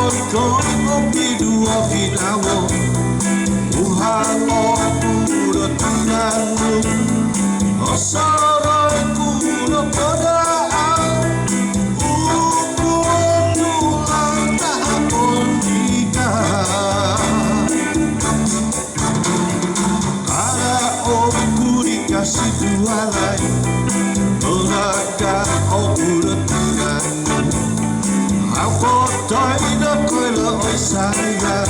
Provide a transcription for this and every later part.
Kau pidu okinawa Uhango puro tinanu Osoro kuno podaan Uku tulang tahapon ika Kara oku dikasih dua lain Onaga okuro tinanu Aku toido koilo saya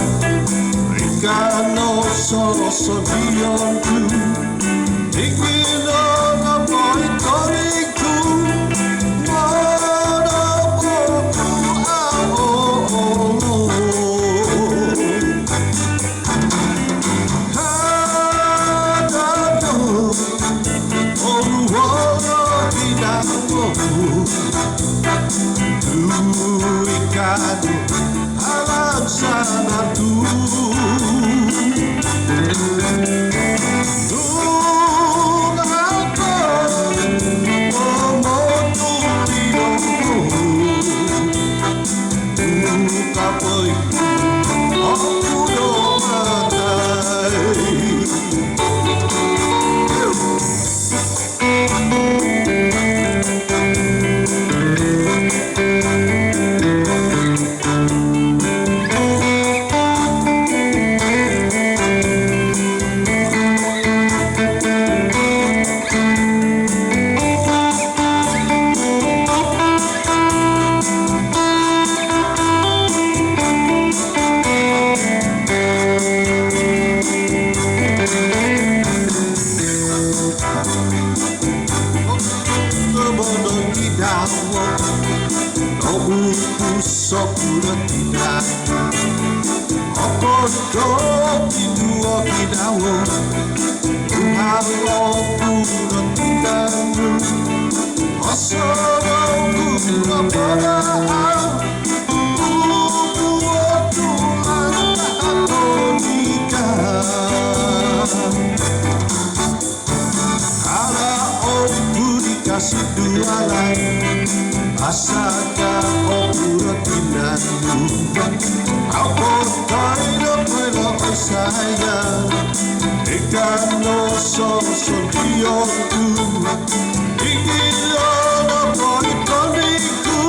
Rikano solo sodionku Ikino no boy toriku Mono koku ao Hadato Oruono inawo Ricardo alam sana tu Nunako Omotu Tiro Ukapoi Okudo Matai Sokura tidak Okodo itu okinawa Uhalo puro tinanu Osoro kuno podaan Uku otulang tahaponika Kala oku dikasih dua lain Asaka okuro tinanu Aku toido koilo saya Ikano soso dionku Ikino no boy toriku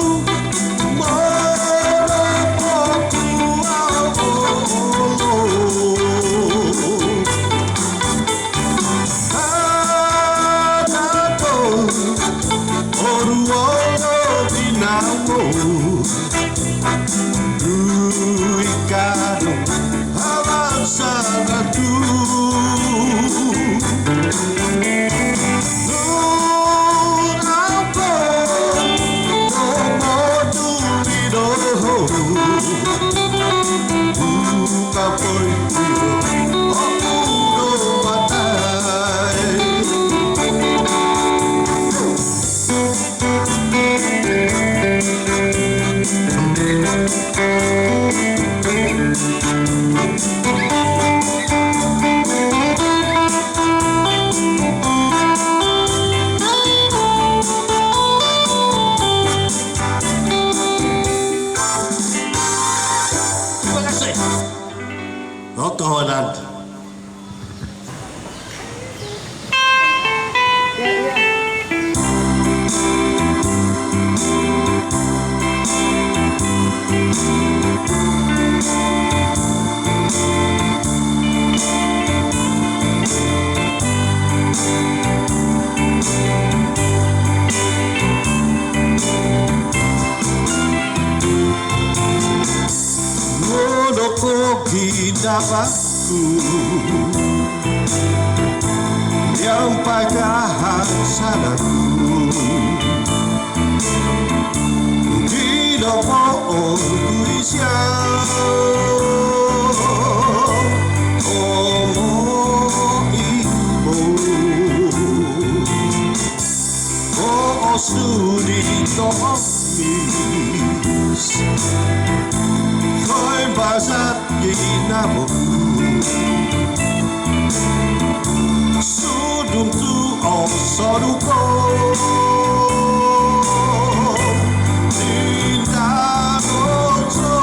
Mono koku ao Hadato Oruono Dinamo Ricardo alam sana tu Nunako Omotu Tiro Ukapoi Okudo Matai Rotohonan Dapaku yang pagahan sadarku Tidak mau kurisya Omo ibu Oh sudi tomis Koi basat ginamu Sudum tu osoruko Tinta rojo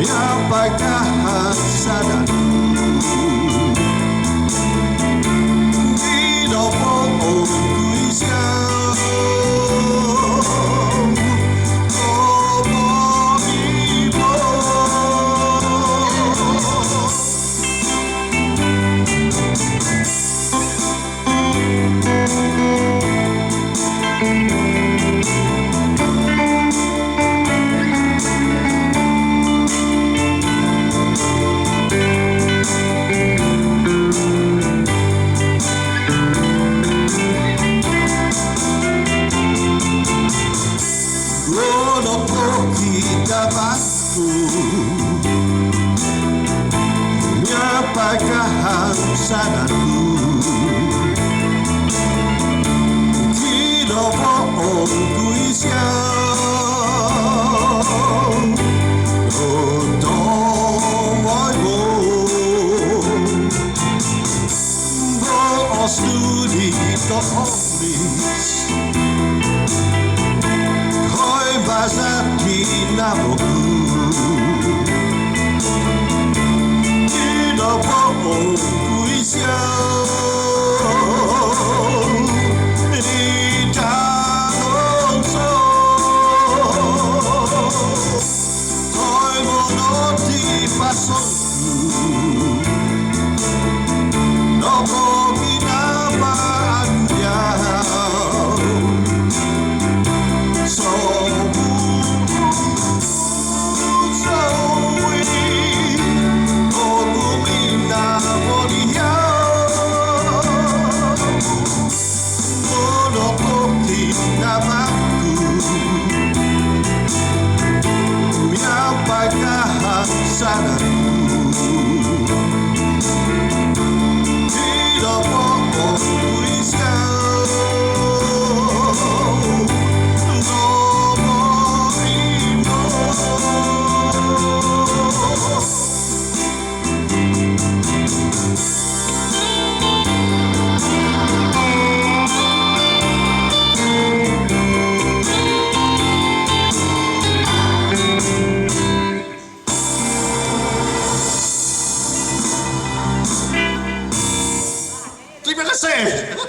Miapakah sadarku hidup ku isian como vivo Tabasco Miapakah sadarku hidup ku isian studi topolis Koi basati namoku Hidup ku isian Di dalam Koi monoti pasonku Nopo kinapa aku Miapakah sadarku hidup ku isian nomor lima Terima kasih.